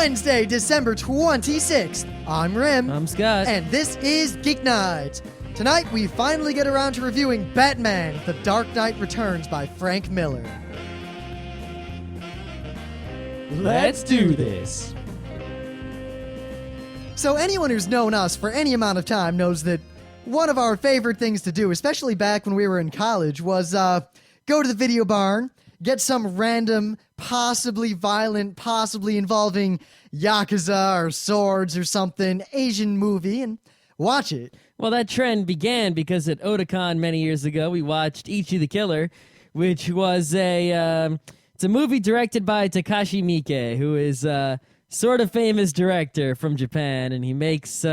Wednesday, December 26th. I'm Rim. I'm Scott. And this is Geeknights. Tonight, we finally get around to reviewing Batman, The Dark Knight Returns by Frank Miller. Let's do this. So anyone who's known us for any amount of time knows that one of our favorite things to do, especially back when we were in college, was go to the video barn, get some random, possibly violent, possibly involving Yakuza or swords or something Asian movie and watch it. Well, that trend began because at Otakon many years ago, we watched Ichi the Killer, which was it's a movie directed by Takashi Miike, who is sort of famous director from Japan, and he makes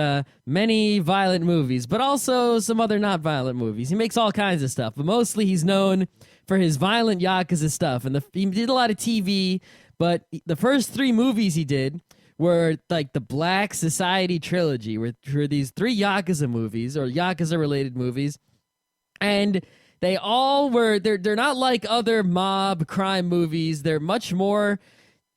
many violent movies, but also some other not violent movies. He makes all kinds of stuff, but mostly he's known for his violent Yakuza stuff. And he did a lot of TV, but the first three movies he did were like the Black Society trilogy, were these three Yakuza movies, or Yakuza-related movies, and they all were, they're not like other mob crime movies. They're much more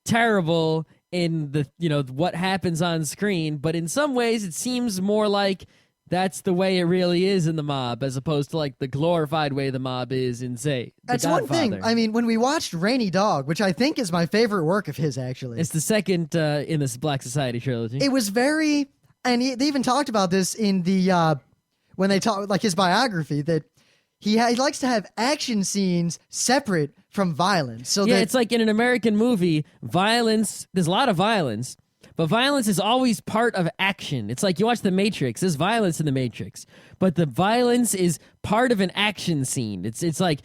terrible in the, what happens on screen, but in some ways it seems more like that's the way it really is in the mob, as opposed to like the glorified way the mob is in, say, The That's Godfather. one thing. I mean, when we watched Rainy Dog, which I think is my favorite work of his, actually. It's the second in this Black Society trilogy. It was very, and they even talked about this in the, when they talk, like his biography, that he likes to have action scenes separate from violence. So yeah, that, it's like in an American movie, violence, there's a lot of violence, but violence is always part of action. It's like you watch The Matrix, there's violence in The Matrix, but the violence is part of an action scene. It's like,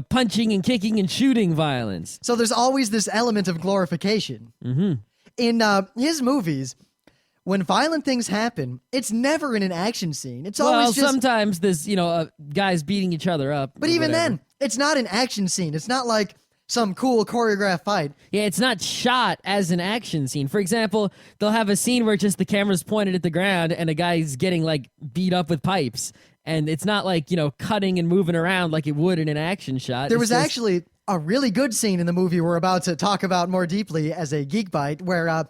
punching and kicking and shooting violence. So there's always this element of glorification. Mm-hmm. In his movies, when violent things happen, it's never in an action scene. It's always just... sometimes there's, guys beating each other up. But even then, it's not an action scene. It's not like some cool choreographed fight. Yeah, it's not shot as an action scene. For example, they'll have a scene where just the camera's pointed at the ground and a guy's getting, like, beat up with pipes. And it's not like, cutting and moving around like it would in an action shot. There was actually a really good scene in the movie we're about to talk about more deeply as a GeekBite, where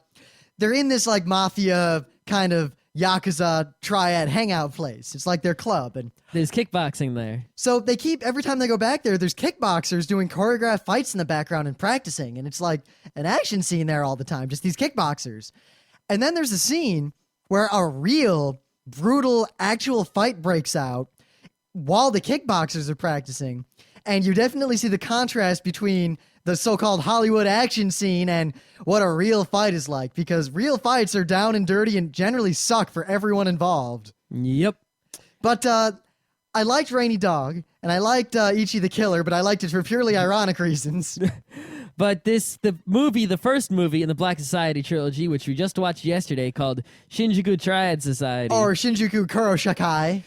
they're in this, like, mafia kind of Yakuza Triad hangout place. It's like their club, and there's kickboxing there. So they keep, every time they go back there's kickboxers doing choreographed fights in the background and practicing, and it's like an action scene there all the time, just these kickboxers. And then there's a scene where a real brutal actual fight breaks out while the kickboxers are practicing, and you definitely see the contrast between the so-called Hollywood action scene and what a real fight is like, because real fights are down and dirty and generally suck for everyone involved. Yep. But I liked Rainy Dog, and I liked Ichi the Killer, but I liked it for purely ironic reasons. But the first movie in the Black Society trilogy, which we just watched yesterday, called Shinjuku Triad Society. Or Shinjuku Kuroshakai.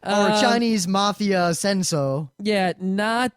Or Chinese Mafia Senso. Yeah, not...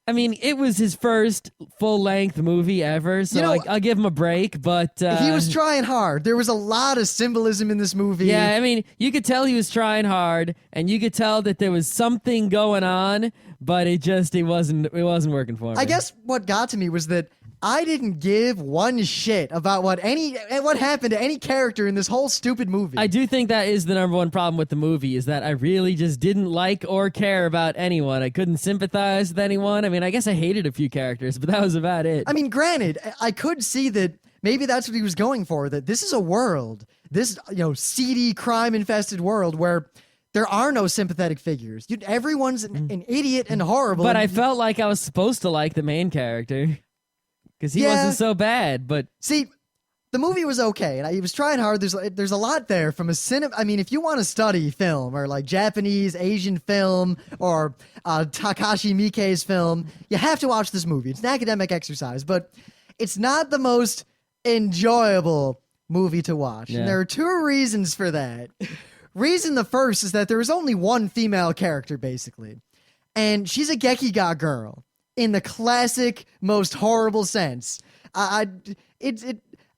it was his first full-length movie ever, so I'll give him a break, but... he was trying hard. There was a lot of symbolism in this movie. Yeah, you could tell he was trying hard, and you could tell that there was something going on, but it wasn't working for me. I guess what got to me was that I didn't give one shit about what happened to any character in this whole stupid movie. I do think that is the number one problem with the movie, is that I really just didn't like or care about anyone. I couldn't sympathize with anyone. I guess I hated a few characters, but that was about it. Granted, I could see that maybe that's what he was going for, that this is a world, this, seedy, crime-infested world where there are no sympathetic figures. Everyone's an idiot and horrible. But I felt like I was supposed to like the main character. Because he wasn't so bad, but... See, the movie was okay, and he was trying hard. There's a lot there from a cinema... if you want to study film, or like Japanese, Asian film, or Takashi Miike's film, you have to watch this movie. It's an academic exercise, but it's not the most enjoyable movie to watch. Yeah. And there are two reasons for that. Reason the first is that there is only one female character, basically. And she's a Gekiga girl. In the classic, most horrible sense. I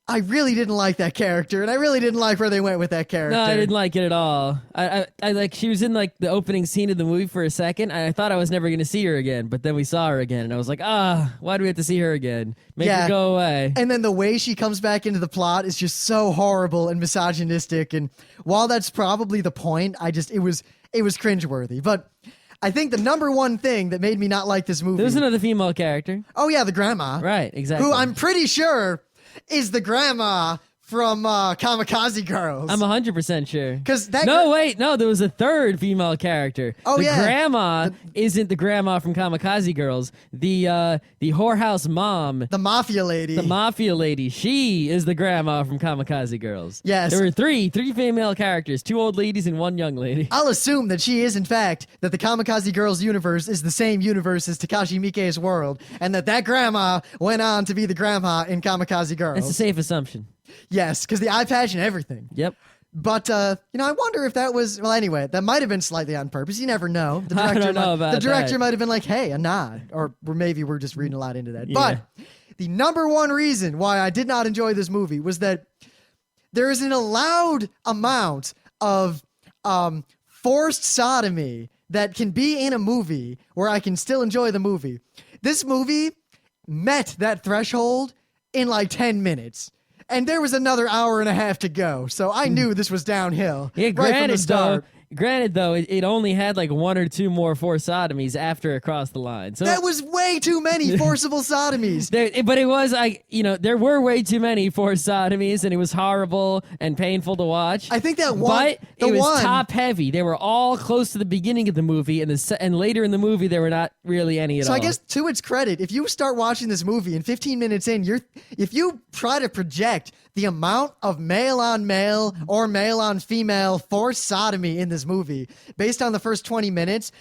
I really didn't like that character, and I really didn't like where they went with that character. No, I didn't like it at all. I like she was in like the opening scene of the movie for a second. And I thought I was never gonna see her again, but then we saw her again, and I was like, why do we have to see her again? Make her go away. And then the way she comes back into the plot is just so horrible and misogynistic. And while that's probably the point, it was cringeworthy. But I think the number one thing that made me not like this movie. There was another female character. Oh yeah, the grandma. Right, exactly. Who I'm pretty sure is the grandma from Kamikaze Girls. I'm 100% sure. Because that. No, there was a third female character. Oh, the yeah. grandma isn't the grandma from Kamikaze Girls. The whorehouse mom. The mafia lady. The mafia lady. She is the grandma from Kamikaze Girls. Yes. There were three female characters, 2 old ladies and 1 young lady. I'll assume that she is, in fact, that the Kamikaze Girls universe is the same universe as Takashi Miike's world, and that grandma went on to be the grandma in Kamikaze Girls. That's a safe assumption. Yes, because the eye patch and everything. Yep. But, I wonder if that was... Well, anyway, that might have been slightly on purpose. You never know. The I don't know about The director that. might have been like, hey, a nod. Or maybe we're just reading a lot into that. Yeah. But the number one reason why I did not enjoy this movie was that there is an allowed amount of forced sodomy that can be in a movie where I can still enjoy the movie. This movie met that threshold in like 10 minutes. And there was another hour and a half to go, so I knew this was downhill right from the start. Granted, though, it only had like 1 or 2 more forced sodomies after it crossed the line. So That was way too many forcible sodomies. but it was there were way too many forced sodomies, and it was horrible and painful to watch. I think that one, but it was top heavy. They were all close to the beginning of the movie, and later in the movie there were not really any at all. So I guess to its credit, if you start watching this movie and 15 minutes in, if you try to project the amount of male on male or male on female forced sodomy in this movie based on the first 20 minutes,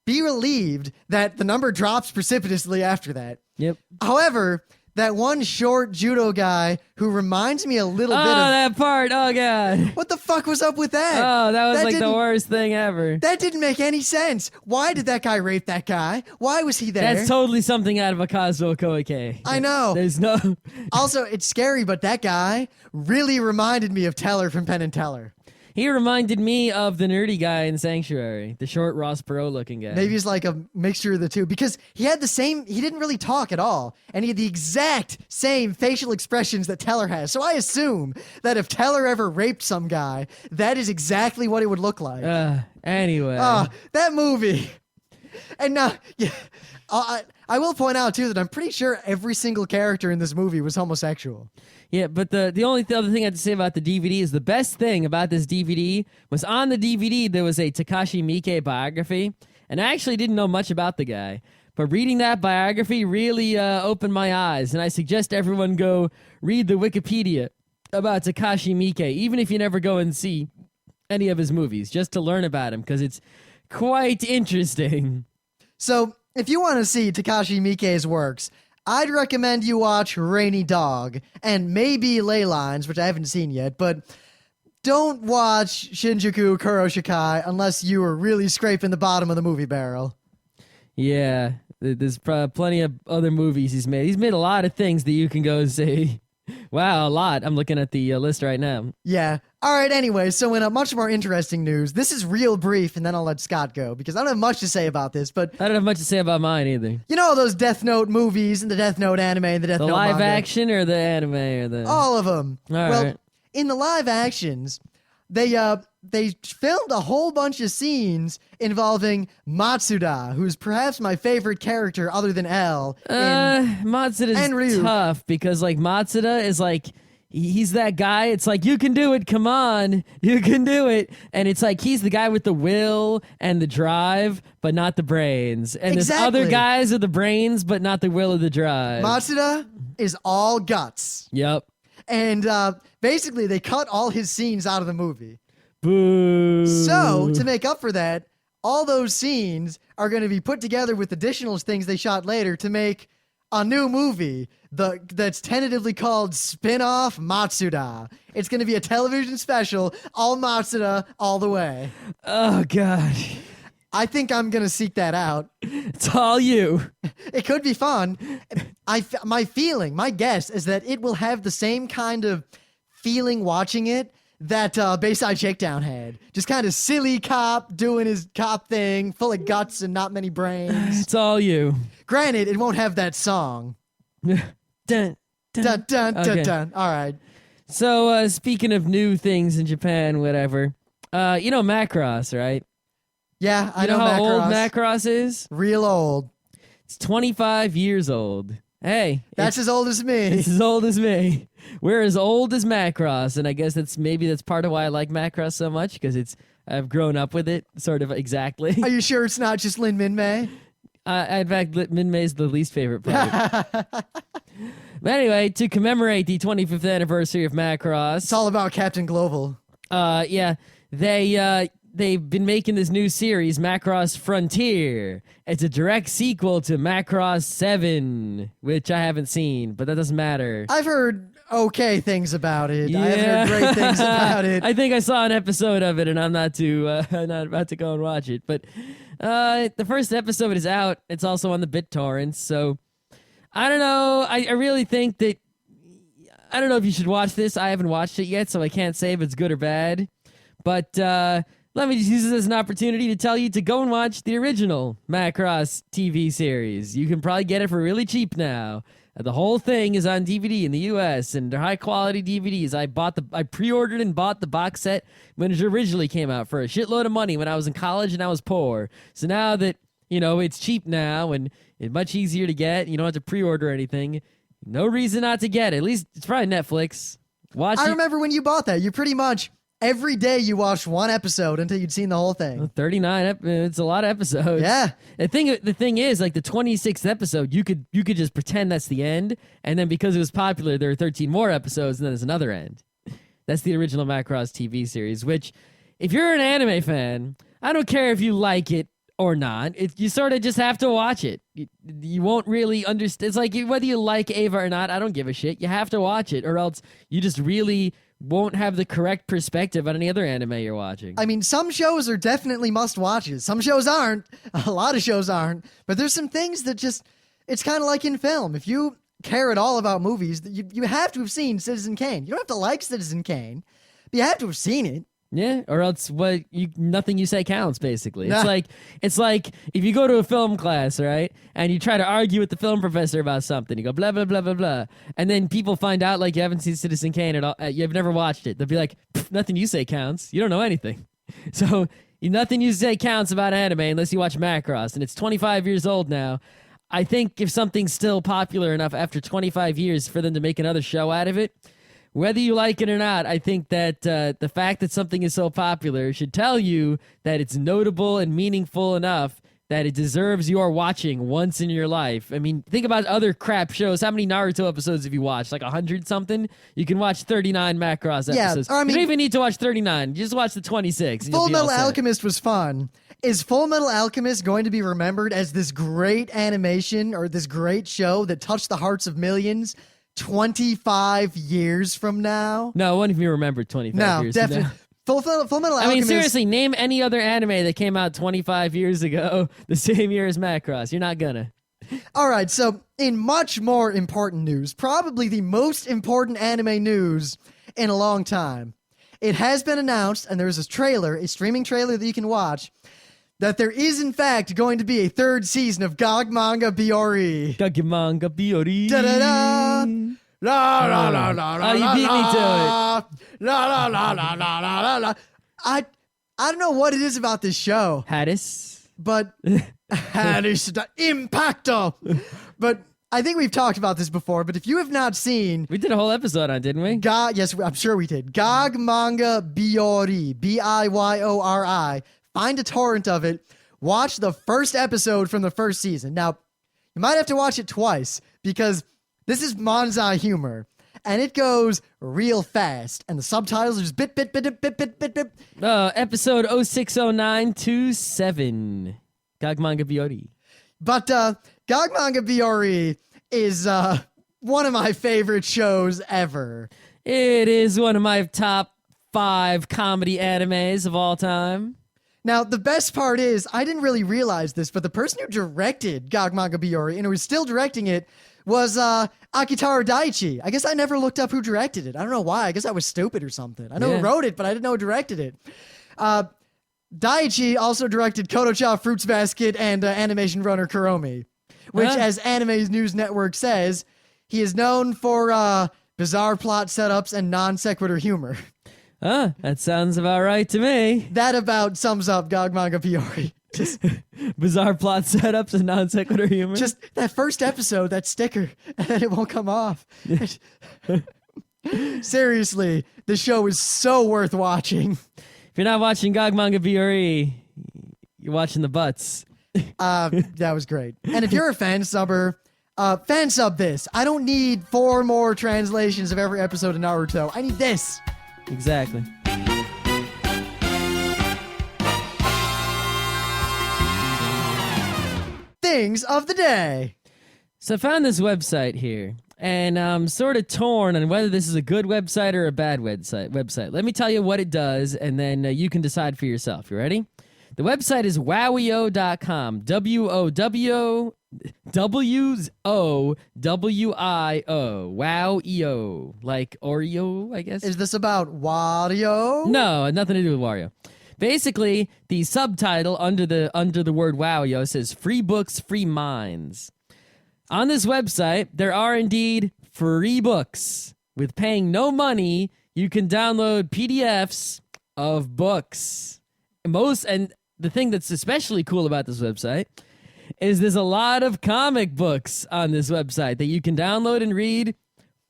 be relieved that the number drops precipitously after that. Yep. However, that one short judo guy who reminds me a little bit of... that part. Oh, God. What the fuck was up with that? Oh, that was like the didn't- worst thing ever. That didn't make any sense. Why did that guy rape that guy? Why was he there? That's totally something out of a Kazuo Koike. I know. There's no... Also, it's scary, but that guy really reminded me of Teller from Penn and Teller. He reminded me of the nerdy guy in Sanctuary, the short Ross Perot looking guy. Maybe he's like a mixture of the two, because he didn't really talk at all, and he had the exact same facial expressions that Teller has. So I assume that if Teller ever raped some guy, that is exactly what it would look like. Anyway. That movie. And now, I will point out, too, that I'm pretty sure every single character in this movie was homosexual. Yeah, but the only other thing I have to say about the DVD is the best thing about this DVD was on the DVD there was a Takashi Miike biography, and I actually didn't know much about the guy. But reading that biography really opened my eyes, and I suggest everyone go read the Wikipedia about Takashi Miike, even if you never go and see any of his movies, just to learn about him, because it's quite interesting. So, if you want to see Takashi Miike's works, I'd recommend you watch Rainy Dog and maybe Ley Lines, which I haven't seen yet, but don't watch Shinjuku Kuroshikai unless you are really scraping the bottom of the movie barrel. Yeah, there's plenty of other movies he's made. He's made a lot of things that you can go see. Wow, a lot. I'm looking at the list right now. Yeah. All right, anyway, so in a much more interesting news, this is real brief, and then I'll let Scott go, because I don't have much to say about this, but... I don't have much to say about mine either. You know those Death Note movies and the Death Note anime and the Death Note live manga? action or the anime or the... All of them. All well, right. in the live actions, they filmed a whole bunch of scenes involving Matsuda, who's perhaps my favorite character other than L. Matsuda's and Ryu. tough because like Matsuda is like he's that guy. It's like you can do it. Come on, you can do it. And it's like he's the guy with the will and the drive, but not the brains. And there's Exactly. other guys with the brains, but not the will or the drive. Matsuda is all guts. Yep. And basically, they cut all his scenes out of the movie. Boo. So, to make up for that, all those scenes are going to be put together with additional things they shot later to make a new movie that's tentatively called Spinoff Matsuda. It's going to be a television special, all Matsuda, all the way. Oh God. I think I'm going to seek that out. It's all you. It could be fun. my guess is that it will have the same kind of feeling watching it that Bayside Shakedown had. Just kind of silly cop doing his cop thing, full of guts and not many brains. It's all you. Granted, it won't have that song. dun, Dun, dun, dun, Okay. dun. All right. So, speaking of new things in Japan, whatever, you know Macross, right? Yeah, I You know know how old Macross. Macross is? Real old. It's 25 years old. Hey, That's as old as me. it's as old as me. We're as old as Macross, and I guess that's part of why I like Macross so much, because I've grown up with it, sort of exactly. Are you sure it's not just Lin Min May? In fact, Min May's the least favorite part. But anyway, to commemorate the 25th anniversary of Macross, It's all about Captain Global. yeah, they've been making this new series, Macross Frontier. It's a direct sequel to Macross 7, which I haven't seen, but that doesn't matter. I've heard okay things about it. I haven't heard great things about it. I think I saw an episode of it, and I'm not about to go and watch it. But the first episode is out. It's also on the BitTorrents, so I don't know. I really think that I don't know if you should watch this. I haven't watched it yet, so I can't say if it's good or bad. But let me just use this as an opportunity to tell you to go and watch the original Macross TV series. You can probably get it for really cheap now. The whole thing is on DVD in the U.S. and they're high quality DVDs. I pre-ordered and bought the box set when it originally came out for a shitload of money when I was in college and I was poor. So now that it's cheap now and it's much easier to get, you don't have to pre-order anything. No reason not to get it. At least it's probably Netflix. Watch I it. remember when you bought that. You pretty much every day you watched one episode until you'd seen the whole thing. 39. It's a lot of episodes. Yeah. The thing is, like the 26th episode, you could just pretend that's the end, and then because it was popular, there are 13 more episodes, and then there's another end. That's the original Macross TV series. Which, if you're an anime fan, I don't care if you like it or not. You sort of just have to watch it. You won't really understand. It's like whether you like Ava or not, I don't give a shit. You have to watch it, or else you just really won't have the correct perspective on any other anime you're watching. I mean, some shows are definitely must-watches. Some shows aren't. A lot of shows aren't. But there's some things that just... It's kind of like in film. If you care at all about movies, you have to have seen Citizen Kane. You don't have to like Citizen Kane, but you have to have seen it. Yeah, or else nothing you say counts, basically. Nah. It's like if you go to a film class, right, and you try to argue with the film professor about something, you go blah blah blah blah blah, and then people find out like you haven't seen Citizen Kane at all, you've never watched it. They'll be like, nothing you say counts. You don't know anything. So nothing you say counts about anime unless you watch Macross, and it's 25 years old now. I think if something's still popular enough after 25 years for them to make another show out of it, whether you like it or not, I think that the fact that something is so popular should tell you that it's notable and meaningful enough that it deserves your watching once in your life. I mean, think about other crap shows. How many Naruto episodes have you watched? Like 100 something? You can watch 39 Macross episodes. or I mean- you don't even need to watch 39. Just watch the 26. and you'll Full be all Metal set. Alchemist was fun. Is Full Metal Alchemist going to be remembered as this great animation or this great show that touched the hearts of millions 25 years from now? No, it won't even remember 25 No, years from now. definitely. Full Metal Alchemist. I mean, seriously, name any other anime that came out 25 years ago, the same year as Macross. You're not gonna. All right, so in much more important news, probably the most important anime news in a long time, it has been announced, and there's a streaming trailer that you can watch, that there is in fact going to be a third season of Gag Manga Biyori. Gag Manga Biyori. Da-da-da. La la la la la. Oh, you beat me to it. La la la la la la la la. I don't know what it is about this show, Hadis. but Hadis Impacto. But I think we've talked about this before. But if you have not seen, We did a whole episode on it, didn't we? yes, I'm sure we did. Gag Manga Biyori, Biyori. Find a torrent of it. Watch the first episode from the first season. Now, you might have to watch it twice because this is manzai humor, and it goes real fast, and the subtitles are just bit. Episode 060927. Gag Manga Biyori. But Gag Manga Biyori is one of my favorite shows ever. It is one of my top 5 comedy animes of all time. Now, the best part is, I didn't really realize this, but the person who directed Gag Manga Biyori, and who was still directing it, was Akitaro Daichi. I guess I never looked up who directed it. I don't know why. I guess I was stupid or something. I know who wrote it, but I didn't know who directed it. Daichi also directed Koto-cha Fruits Basket and Animation Runner Kuromi, which, as Anime News Network says, he is known for bizarre plot setups and non-sequitur humor. That sounds about right to me. That about sums up Gag Manga Biyori. Just bizarre plot setups and non sequitur humor. Just that first episode, that sticker, and then it won't come off. Seriously, the show is so worth watching. If you're not watching Gag Manga Biyori, you're watching the butts. That was great. And if you're a fan subber, fan sub this. I don't need 4 more translations of every episode of Naruto. I need this. Exactly. Things of the day. So I found this website here, and I'm sort of torn on whether this is a good website or a bad website. Let me tell you what it does, and then you can decide for yourself. You ready? The website is wowio.com. WOWIO. Wow-E-O. Like Oreo, I guess? Is this about Wario? No, nothing to do with Wario. Basically, the subtitle under the word Wow-Yo says free books, free minds. On this website, there are indeed free books. With paying no money, you can download PDFs of books. And the thing that's especially cool about this website is there's a lot of comic books on this website that you can download and read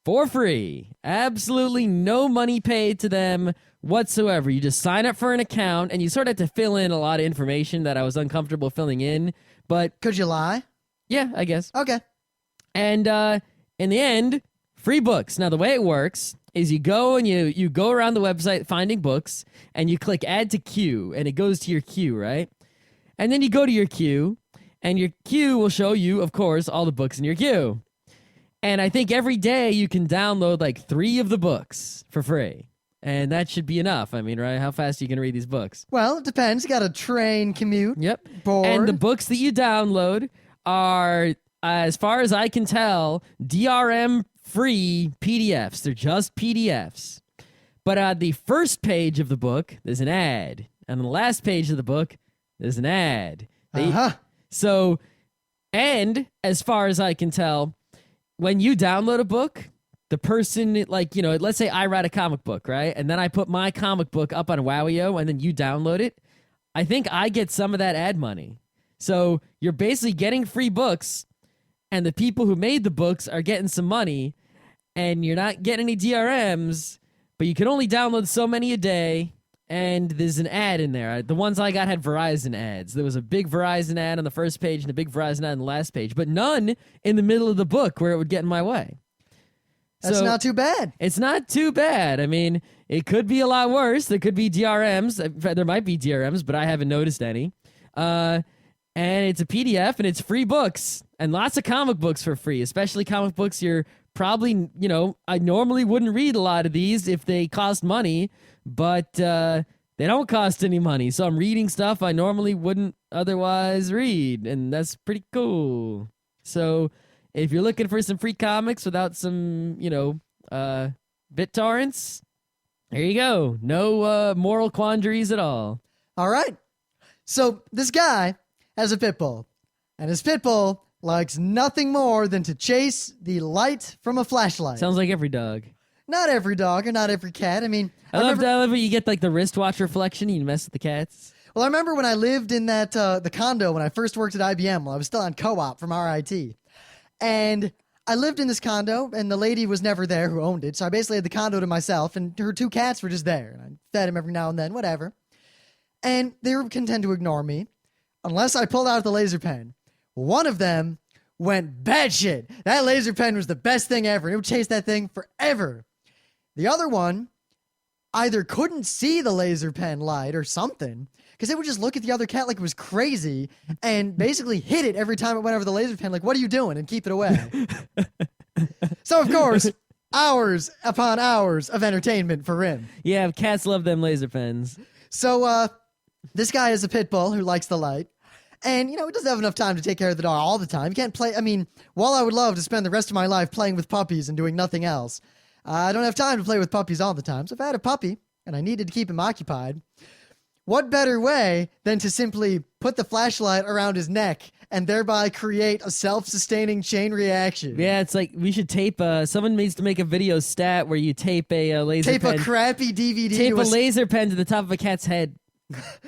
for free. Absolutely no money paid to them whatsoever. You just sign up for an account, and you sort of have to fill in a lot of information that I was uncomfortable filling in. But could you lie? Yeah, I guess. Okay. And in the end, free books. Now, the way it works is you go and you go around the website finding books, and you click add to queue, and it goes to your queue, right? And then you go to your queue, and your queue will show you, of course, all the books in your queue. And I think every day you can download like 3 of the books for free. And that should be enough. I mean, right? How fast are you going to read these books? Well, it depends. You got a train commute. Yep. Board. And the books that you download are, as far as I can tell, DRM-free PDFs. They're just PDFs. But on the first page of the book, there's an ad. And on the last page of the book, there's an ad. So, and as far as I can tell, when you download a book, the person, like, you know, let's say I write a comic book, right? And then I put my comic book up on Wowio, and then you download it. I think I get some of that ad money. So you're basically getting free books, and the people who made the books are getting some money, and you're not getting any DRMs, but you can only download so many a day, and there's an ad in there. The ones I got had Verizon ads. There was a big Verizon ad on the first page and a big Verizon ad on the last page, but none in the middle of the book where it would get in my way. That's not too bad. It's not too bad. I mean, it could be a lot worse. There could be DRMs. In fact, there might be DRMs, but I haven't noticed any. And it's a PDF, and it's free books, and lots of comic books for free, especially comic books you're probably, you know, I normally wouldn't read a lot of these if they cost money, but they don't cost any money. So I'm reading stuff I normally wouldn't otherwise read, and that's pretty cool. So if you're looking for some free comics without some, you know, BitTorrents, there you go. No moral quandaries at all. All right. So this guy has a pit bull, and his pit bull likes nothing more than to chase the light from a flashlight. Sounds like every dog. Not every dog or not every cat. I mean, I love when you get like the wristwatch reflection and you mess with the cats. Well, I remember when I lived in that the condo when I first worked at IBM while I was still on co-op from RIT. And I lived in this condo, and the lady was never there who owned it, so I basically had the condo to myself, and her 2 cats were just there, and I fed them every now and then, whatever. And they were content to ignore me, unless I pulled out the laser pen. One of them went batshit. That laser pen was the best thing ever. It would chase that thing forever. The other one either couldn't see the laser pen light or something, because it would just look at the other cat like it was crazy and basically hit it every time it went over the laser pen, like, what are you doing? And keep it away. So, of course, hours upon hours of entertainment for him. Yeah, cats love them laser pens. So, This guy is a pit bull who likes the light. And, he doesn't have enough time to take care of the dog all the time. He can't play. I mean, while I would love to spend the rest of my life playing with puppies and doing nothing else, I don't have time to play with puppies all the time. So if I had a puppy and I needed to keep him occupied, what better way than to simply put the flashlight around his neck and thereby create a self-sustaining chain reaction? Yeah, it's like we should tape. Someone needs to make a video stat where you tape a laser Tape pen. a crappy DVD. Tape to a laser pen to the top of a cat's head,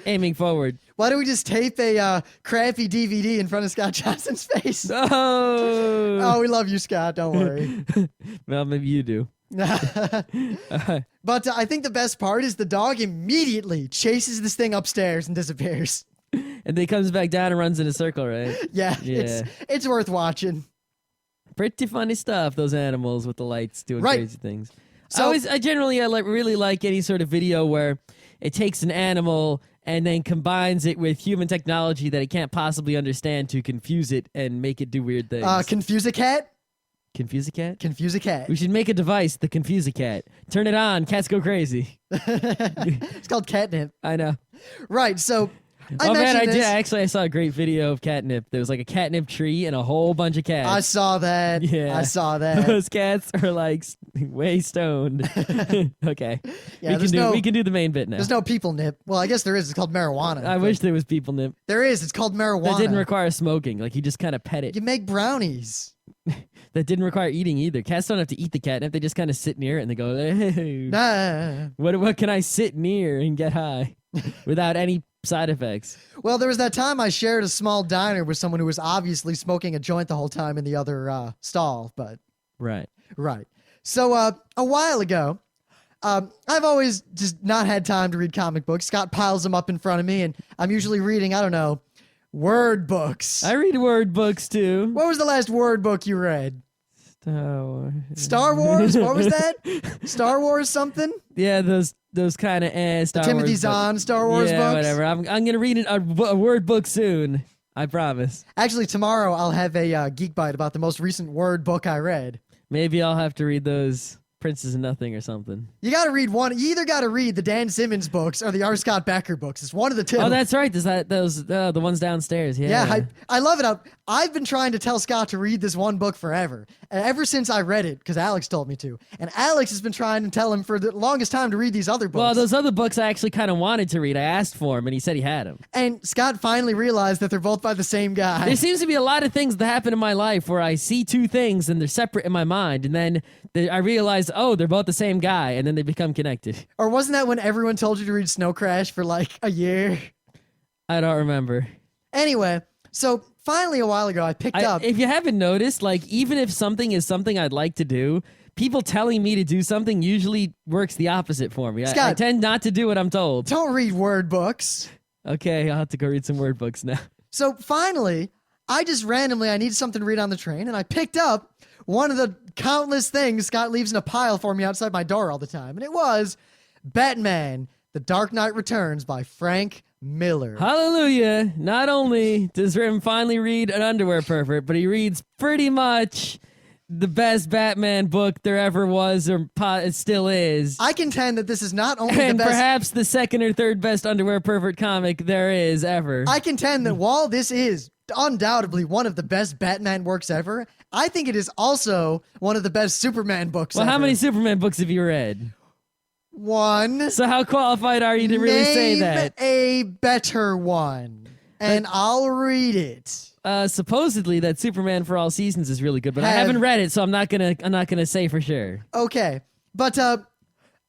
aiming forward. Why don't we just tape a crappy DVD in front of Scott Johnson's face? Oh, Oh, we love you, Scott. Don't worry. well, maybe you do. But I think the best part is the dog immediately chases this thing upstairs and disappears. And then he comes back down and runs in a circle, right? Yeah. Yeah. It's worth watching. Pretty funny stuff. Those animals with the lights doing Right. crazy things. So- I generally really like any sort of video where it takes an animal and then combines it with human technology that it can't possibly understand to confuse it and make it do weird things. Confuse a cat? Confuse a cat? Confuse a cat. We should make a device, the Confuse a Cat. Turn it on, cats go crazy. It's called catnip. I know. Right, so I Oh man, mentioned I this. did. Actually, I saw a great video of catnip. There was like a catnip tree and a whole bunch of cats. I saw that. Yeah. I saw that. Those cats are like way stoned. Okay. Yeah, there's We can do the main bit now. There's no people nip. Well, I guess there is. It's called marijuana. I wish there was people nip. There is. It's called marijuana. That didn't require smoking. Like you just kind of pet it. You make brownies. That didn't require eating either. Cats don't have to eat the catnip. They just kind of sit near it and they go, hey, Nah. what can I sit near and get high without any side effects? Well, there was that time I shared a small diner with someone who was obviously smoking a joint the whole time in the other stall, but Right. right. So a while ago, I've always just not had time to read comic books. Scott piles them up in front of me, and I'm usually reading, I don't know, word books. I read word books too. What was the last word book you read? Oh. Star Wars? What was that? Star Wars something? Yeah, those kind of Star Timothy Wars Zahn Star Wars yeah, books? whatever. I'm gonna read a word book soon. I promise. Actually, tomorrow I'll have a Geek Bite about the most recent word book I read. Maybe I'll have to read those Princes of Nothing or something. You got to read one. You either got to read the Dan Simmons books or the R. Scott Becker books. It's one of the two. Oh, that's right. Those the ones downstairs. Yeah. Yeah, I love it. I've been trying to tell Scott to read this one book forever. Ever since I read it, because Alex told me to. And Alex has been trying to tell him for the longest time to read these other books. Well, those other books I actually kind of wanted to read. I asked for him, and he said he had them. And Scott finally realized that they're both by the same guy. There seems to be a lot of things that happen in my life where I see two things and they're separate in my mind, and then I realize, oh, they're both the same guy, and then they become connected. Or wasn't that when everyone told you to read Snow Crash for like a year? I don't remember. Anyway, so finally a while ago I picked up. If you haven't noticed, like even if something is something I'd like to do, people telling me to do something usually works the opposite for me. I Scott, tend not to do what I'm told. Don't read word books. Okay, I'll have to go read some word books now. So finally, I just randomly, I needed something to read on the train, and I picked up one of the countless things Scott leaves in a pile for me outside my door all the time, and it was Batman, The Dark Knight Returns by Frank Miller. Hallelujah. Not only does Rim finally read an underwear pervert, but he reads pretty much the best Batman book there ever was or it still is. I contend that this is not only And the best... perhaps the second or third best underwear pervert comic there is ever. I contend that while this is undoubtedly one of the best Batman works ever, I think it is also one of the best Superman books Well, ever. how many Superman books have you read? One. So how qualified are you to really say Name that? a better one, and I'll read it. Supposedly that Superman for All Seasons is really good, but I Have- haven't read it, so I'm not gonna say for sure. Okay, but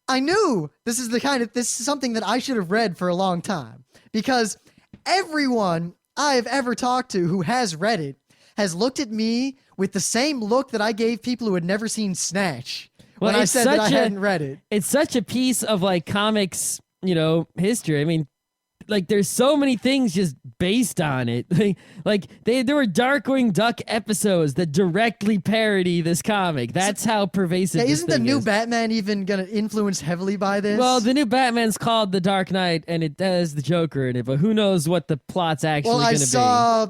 I knew this is something that I should have read for a long time, because everyone I've ever talked to who has read it has looked at me with the same look that I gave people who had never seen Snatch when I it's said that I such a- hadn't read it. It's such a piece of like comics, history. I mean, like there's so many things just based on it. There were Darkwing Duck episodes that directly parody this comic. That's how pervasive Yeah, this isn't the thing new is. Batman even gonna influence heavily by this? Well, the new Batman's called The Dark Knight, and it has the Joker in it, but who knows what the plot's actually well, going I to be. saw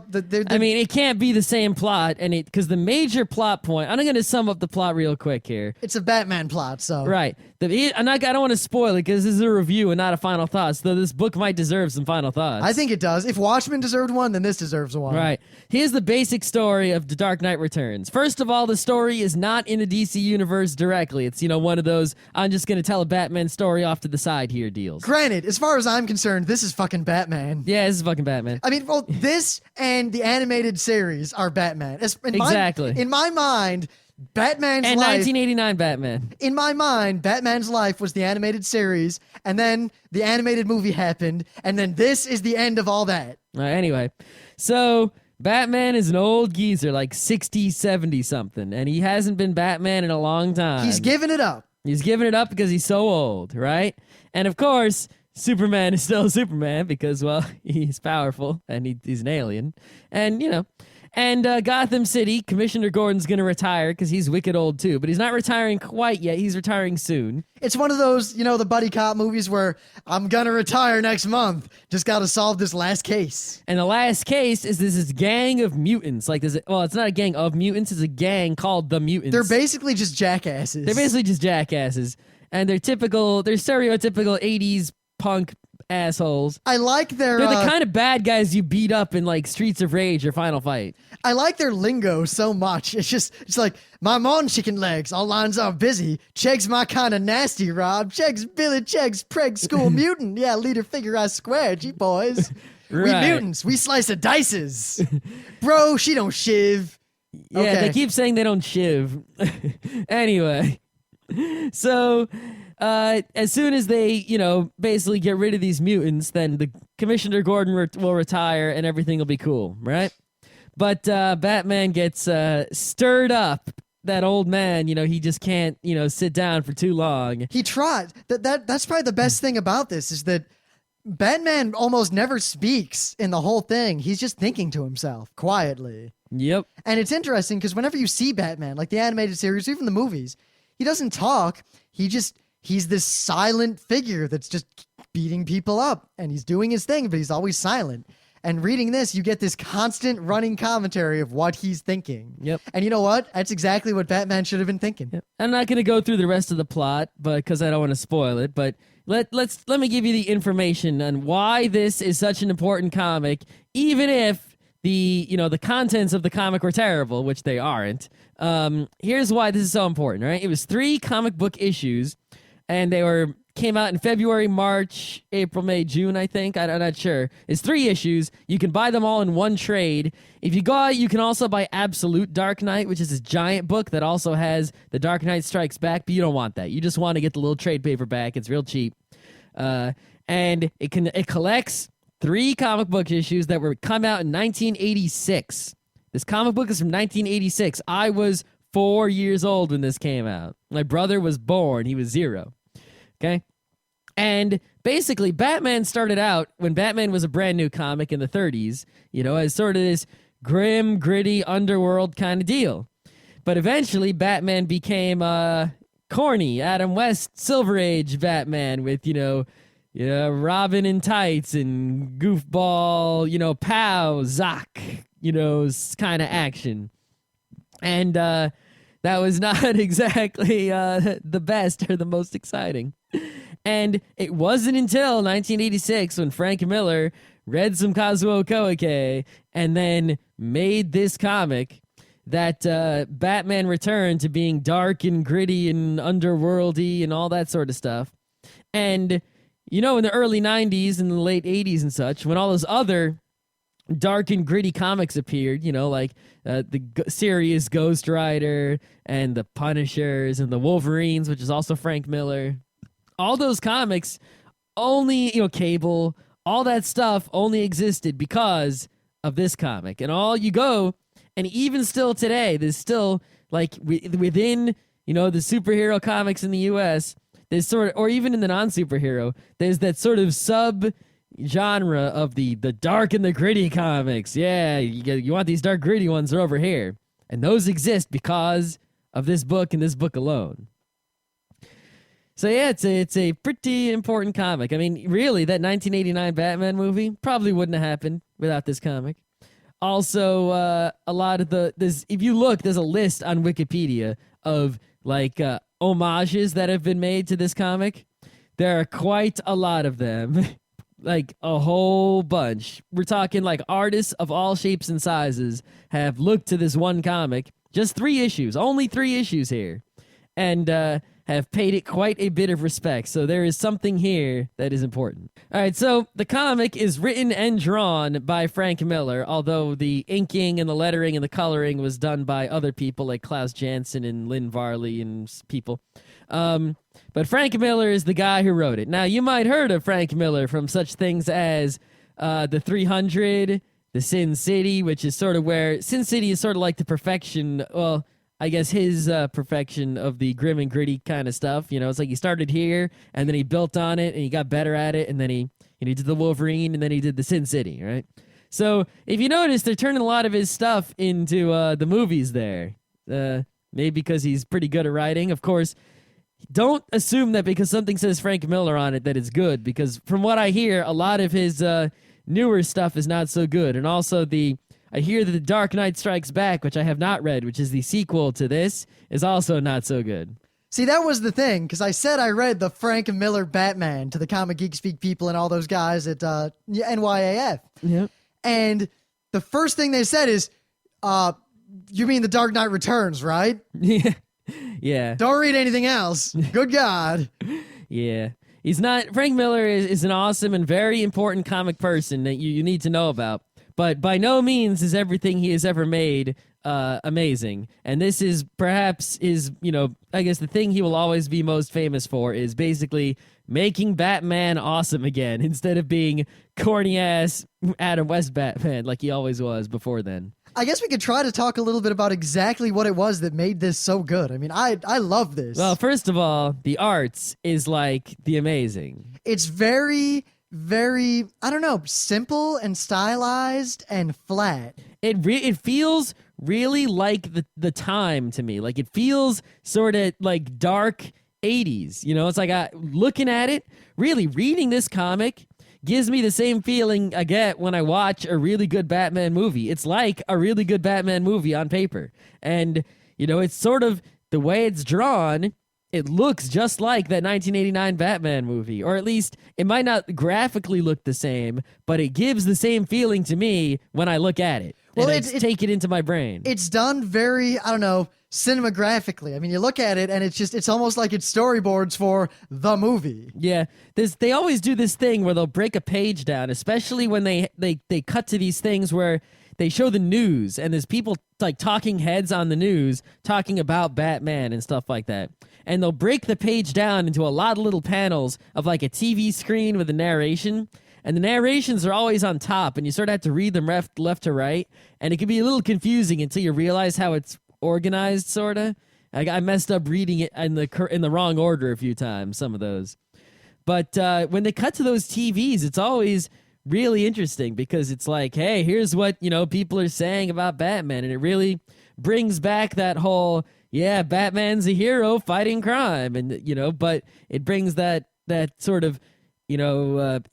I mean, it can't be the same plot, and because the major plot point. I'm going to sum up the plot real quick here. it's a Batman plot, so Right. I don't want to spoil it because this is a review and not a final thoughts, though this book might deserve some final thoughts. I think it does. If Watchmen deserved one, then this deserves one. Right. Here's the basic story of The Dark Knight Returns. First of all, the story is not in the DC universe directly. It's, one of those, I'm just going to tell a Batman story off to the side here deals. Granted, as far as I'm concerned, this is fucking Batman. Yeah, this is fucking Batman. I mean, well, this and the animated series are Batman. Exactly. In my mind, Batman's And life. 1989 Batman. In my mind, Batman's life was the animated series, and then the animated movie happened, and then this is the end of all that. Anyway, so Batman is an old geezer, like 60, 70 something, and he hasn't been Batman in a long time. He's giving it up. He's giving it up because he's so old, right? And of course, Superman is still Superman because, well, he's powerful and he's an alien. And, Gotham City, Commissioner Gordon's going to retire because he's wicked old too, but he's not retiring quite yet. He's retiring soon. It's one of those, the buddy cop movies where I'm gonna retire next month. Just gotta solve this last case. And the last case is this gang of mutants. It's not a gang of mutants. It's a gang called the Mutants. They're basically just jackasses. They're basically just jackasses. And they're stereotypical 80s punk assholes. I like They're the kind of bad guys you beat up in like Streets of Rage or Final Fight. I like their lingo so much. It's like, my mon chicken legs, all lines are busy. Cheg's my kind of nasty, Rob. Cheg's Billy, Cheg's preg school mutant. Yeah, leader figure I square, G boys. We Right. mutants, we slice of dices. Bro, she don't shiv. Yeah, Okay. they keep saying they don't shiv. Anyway, so as soon as they, basically get rid of these mutants, then the Commissioner Gordon will retire and everything will be cool, right? But Batman gets stirred up. That old man, he just can't, sit down for too long. He tried. That's probably the best thing about this is that Batman almost never speaks in the whole thing. He's just thinking to himself quietly. Yep. And it's interesting because whenever you see Batman, like the animated series, or even the movies, he doesn't talk. He's this silent figure that's just beating people up, and he's doing his thing, but he's always silent. And reading this, you get this constant running commentary of what he's thinking. Yep. And you know what? That's exactly what Batman should have been thinking. Yep. I'm not going to go through the rest of the plot, but because I don't want to spoil it. But let me give you the information on why this is such an important comic, even if the contents of the comic were terrible, which they aren't. Here's why this is so important. Right? It was 3 comic book issues, and they came out in February, March, April, May, June, I think. I'm not sure. It's 3 issues. You can buy them all in one trade. If you go out, you can also buy Absolute Dark Knight, which is this giant book that also has The Dark Knight Strikes Back, but you don't want that. You just want to get the little trade paperback. It's real cheap. And it collects 3 comic book issues that come out in 1986. This comic book is from 1986. I was 4 years old when this came out. My brother was born. He was 0. Okay? And basically, Batman started out when Batman was a brand new comic in the 30s, as sort of this grim, gritty underworld kind of deal. But eventually, Batman became corny, Adam West, Silver Age Batman with, Robin in tights and goofball, pow, zock, kind of action. And that was not exactly the best or the most exciting. And it wasn't until 1986 when Frank Miller read some Kazuo Koike and then made this comic that Batman returned to being dark and gritty and underworldy and all that sort of stuff. And, in the early 90s and the late 80s and such, when all those other dark and gritty comics appeared, like the serious Ghost Rider and the Punishers and the Wolverines, which is also Frank Miller. All those comics only, Cable, all that stuff only existed because of this comic. And all you go, and even still today, there's still, like, within, the superhero comics in the U.S., there's or even in the non-superhero, there's that sort of genre of the dark and the gritty comics. Yeah, you want these dark gritty ones, they're over here. And those exist because of this book and this book alone. So yeah, it's a pretty important comic. I mean, really, that 1989 Batman movie probably wouldn't have happened without this comic. Also, a lot of if you look, there's a list on Wikipedia of like homages that have been made to this comic. There are quite a lot of them, like a whole bunch. We're talking like artists of all shapes and sizes have looked to this one comic, just 3 issues, only 3 issues here, and have paid it quite a bit of respect. So there is something here that is important. All right, so the comic is written and drawn by Frank Miller, although the inking and the lettering and the coloring was done by other people like Klaus Janson and Lynn Varley and people. But Frank Miller is the guy who wrote it. Now, you might heard of Frank Miller from such things as the 300, the Sin City, which is sort of where Sin City is sort of like the perfection, well, I guess his perfection of the grim and gritty kind of stuff. You know, it's like he started here, and then he built on it, and he got better at it, and then he did the Wolverine, and then he did the Sin City, right? So if you notice, they're turning a lot of his stuff into the movies there. Maybe because he's pretty good at writing. Of course, don't assume that because something says Frank Miller on it that it's good, because from what I hear, a lot of his newer stuff is not so good. And also I hear that The Dark Knight Strikes Back, which I have not read, which is the sequel to this, is also not so good. See, that was the thing, because I said I read the Frank Miller Batman to the Comic Geek Speak people and all those guys at NYAF. Yep. And the first thing they said is, you mean The Dark Knight Returns, right? Yeah. Yeah. Don't read anything else. Good God. Yeah. Frank Miller is an awesome and very important comic person that you need to know about. But by no means is everything he has ever made amazing. And this is perhaps I guess the thing he will always be most famous for is basically making Batman awesome again instead of being corny-ass Adam West Batman like he always was before then. I guess we could try to talk a little bit about exactly what it was that made this so good. I mean, I love this. Well, first of all, the arts is like the amazing. It's very, very, I don't know, simple and stylized and flat. It feels really like the time to me. Like it feels sort of like dark 80s. You know, it's like looking at it, really reading this comic gives me the same feeling I get when I watch a really good Batman movie. It's like a really good Batman movie on paper. And, it's sort of the way it's drawn, it looks just like that 1989 Batman movie. Or at least it might not graphically look the same, but it gives the same feeling to me when I look at it. Well, and take it into my brain. It's done very, I don't know, cinemagraphically. I mean, you look at it and it's almost like it's storyboards for the movie. Yeah. They always do this thing where they'll break a page down, especially when they cut to these things where they show the news and there's people like talking heads on the news talking about Batman and stuff like that. And they'll break the page down into a lot of little panels of like a TV screen with a narration. And the narrations are always on top, and you sort of have to read them left to right. And it can be a little confusing until you realize how it's organized, sort of. I messed up reading it in the wrong order a few times, some of those. But when they cut to those TVs, it's always really interesting because it's like, hey, here's what people are saying about Batman, and it really brings back that whole, yeah, Batman's a hero fighting crime, and but it brings that sort of,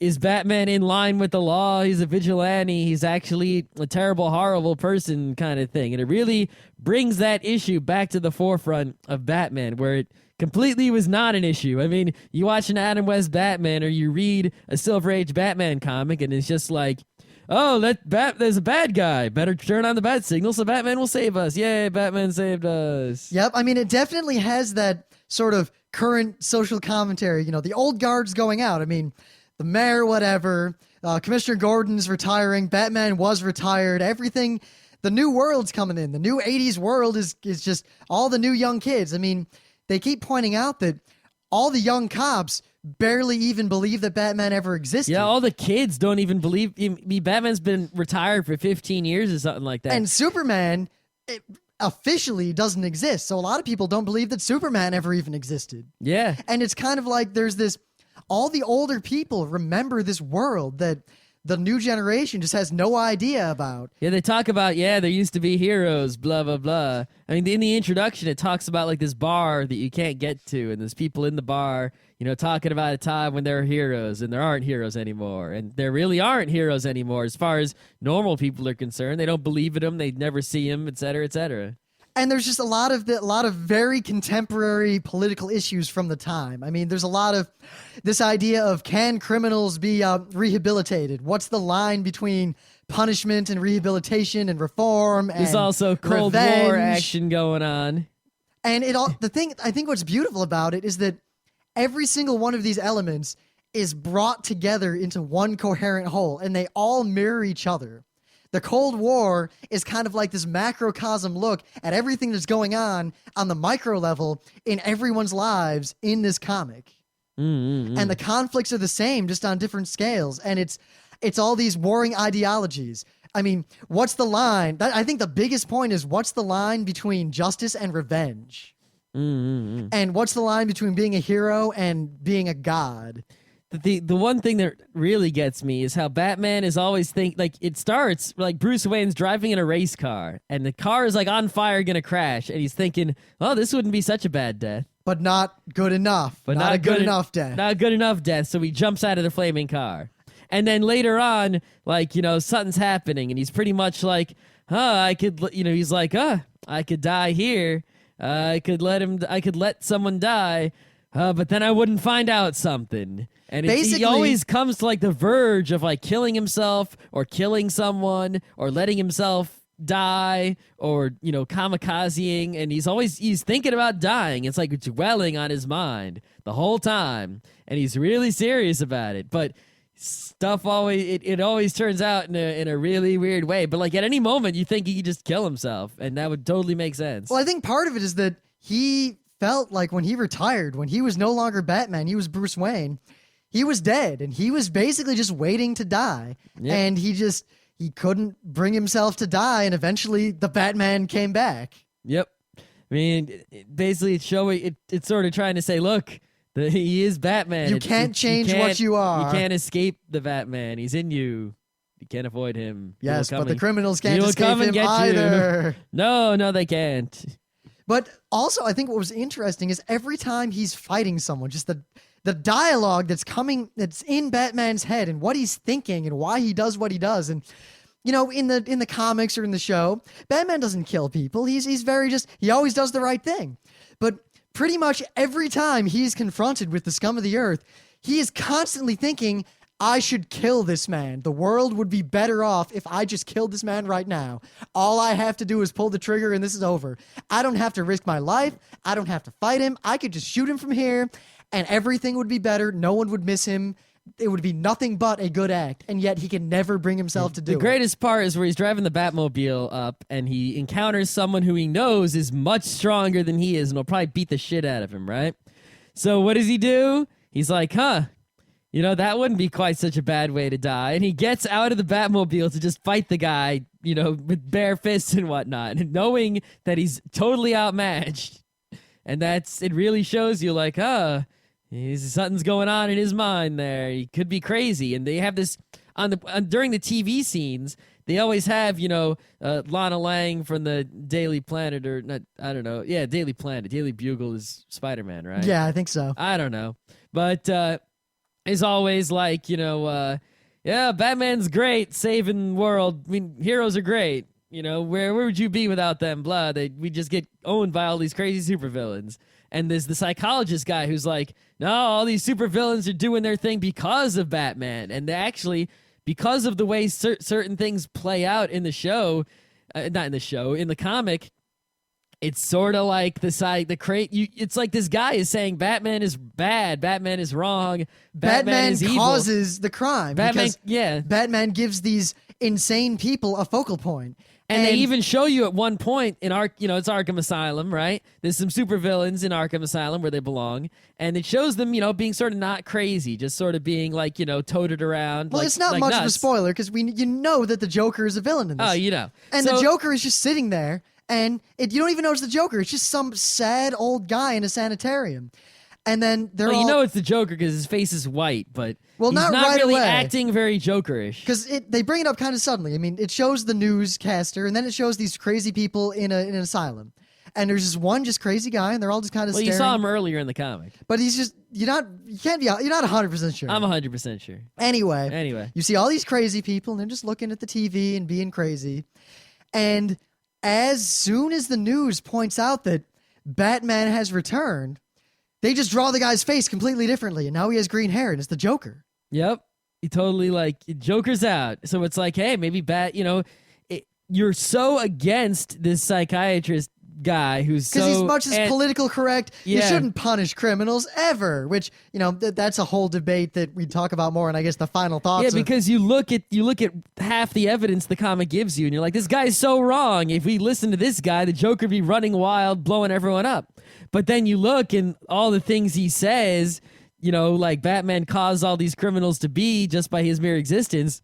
is Batman in line with the law? He's a vigilante. He's actually a terrible, horrible person kind of thing. And it really brings that issue back to the forefront of Batman, where it completely was not an issue. I mean, you watch an Adam West Batman or you read a Silver Age Batman comic and it's just like, oh, there's a bad guy. Better turn on the bat signal so Batman will save us. Yay, Batman saved us. Yep. I mean, it definitely has that sort of current social commentary. The old guard's going out. I mean, the mayor, whatever. Commissioner Gordon's retiring. Batman was retired. Everything. The new world's coming in. The new 80s world is just all the new young kids. I mean, they keep pointing out that all the young cops barely even believe that Batman ever existed. Yeah, all the kids don't even believe. Batman's been retired for 15 years or something like that. And Superman officially doesn't exist. So a lot of people don't believe that Superman ever even existed. Yeah. And it's kind of like there's this, all the older people remember this world that the new generation just has no idea about. Yeah, they talk about, there used to be heroes, blah, blah, blah. I mean, in the introduction, it talks about like this bar that you can't get to, and there's people in the bar, talking about a time when there were heroes, and there aren't heroes anymore. And there really aren't heroes anymore as far as normal people are concerned. They don't believe in them, they never see them, et cetera, et cetera. And there's just a lot of very contemporary political issues from the time. I mean, there's a lot of this idea of, can criminals be rehabilitated? What's the line between punishment and rehabilitation and reform? And there's also Cold War action going on. And the thing, I think what's beautiful about it is that every single one of these elements is brought together into one coherent whole, and they all mirror each other. The Cold War is kind of like this macrocosm look at everything that's going on the micro level in everyone's lives in this comic. And the conflicts are the same, just on different scales. And it's all these warring ideologies. I mean, what's the line? I think the biggest point is, what's the line between justice and revenge? And what's the line between being a hero and being a god? The one thing that really gets me is how Batman is always it starts like Bruce Wayne's driving in a race car, and the car is like on fire, gonna crash, and he's thinking, oh, this wouldn't be such a bad death. But not good enough. But not a good enough death. Not good enough death, so he jumps out of the flaming car. And then later on, something's happening, and he's pretty much like, I could, he's like, I could die here. I could let someone die, but then I wouldn't find out something. And he always comes to the verge of killing himself or killing someone or letting himself die or kamikazing, and he's thinking about dying. It's like dwelling on his mind the whole time, and he's really serious about it. But stuff always turns out in a really weird way. But at any moment you think he could just kill himself, and that would totally make sense. Well, I think part of it is that he felt like when he retired, when he was no longer Batman, he was Bruce Wayne. He was dead, and he was basically just waiting to die. Yep. And he couldn't bring himself to die, and eventually the Batman came back. Yep. I mean, basically it's sort of trying to say, look, he is Batman. You can't change what you are. You can't escape the Batman. He's in you. You can't avoid him. Yes, but the criminals can't escape him either. No, they can't. But also, I think what was interesting is every time he's fighting someone, just the dialogue that's in Batman's head and what he's thinking and why he does what he does. And in the comics or in the show, Batman doesn't kill people. He's very he always does the right thing. But pretty much every time he's confronted with the scum of the earth, he is constantly thinking, I should kill this man. The world would be better off if I just killed this man right now. All I have to do is pull the trigger and this is over. I don't have to risk my life. I don't have to fight him. I could just shoot him from here and everything would be better. No one would miss him. It would be nothing but a good act. And yet he can never bring himself to do it. The greatest part is where he's driving the Batmobile up and he encounters someone who he knows is much stronger than he is and will probably beat the shit out of him, right? So what does he do? He's like, that wouldn't be quite such a bad way to die. And he gets out of the Batmobile to just fight the guy, with bare fists and whatnot, knowing that he's totally outmatched. And it really shows you something's going on in his mind there. He could be crazy. And they have this during the TV scenes, they always have, Lana Lang from the Daily Planet or not, I don't know. Yeah, Daily Planet. Daily Bugle is Spider-Man, right? Yeah, I think so. I don't know. But is always Batman's great, saving the world. I mean, heroes are great. Where would you be without them? Blah. We just get owned by all these crazy supervillains. And there's the psychologist guy who's like, no, all these supervillains are doing their thing because of Batman. And they actually, because of the way certain things play out in the show, not in the show, in the comic, it's sort of like it's like this guy is saying Batman is bad, Batman is wrong, Batman is evil. Causes the crime. Batman gives these insane people a focal point. And they even show you at one point in it's Arkham Asylum, right? There's some supervillains in Arkham Asylum where they belong, and it shows them, being sort of not crazy, just sort of being toted around. Well, it's not much nuts. of a spoiler because you know that the Joker is a villain in this. Oh, and the Joker is just sitting there, and you don't even know it's the Joker. It's just some sad old guy in a sanitarium. And then they're Well, all... you know it's the Joker because his face is white, but Well, he's not not right really away. acting very Jokerish. Because they bring it up kind of suddenly. I mean, it shows the newscaster, and then it shows these crazy people in an asylum. And there's just one crazy guy, and they're all just kind of Well, staring. you saw him earlier in the comic. But he's just... You're not 100% sure. I'm 100% sure. Anyway, you see all these crazy people, and they're just looking at the TV and being crazy. And as soon as the news points out that Batman has returned, they just draw the guy's face completely differently, and now he has green hair, and it's the Joker. Yep. He totally, Joker's out. So it's like, hey, maybe you're so against this psychiatrist guy who's so... Because he's much as political correct, you Yeah. shouldn't punish criminals ever, which, that's a whole debate that we talk about more, and I guess the final thoughts Yeah, of... because you look at half the evidence the comic gives you, and you're like, this guy's so wrong. If we listen to this guy, the Joker would be running wild, blowing everyone up. But then you look and all the things he says, like Batman caused all these criminals to be just by his mere existence.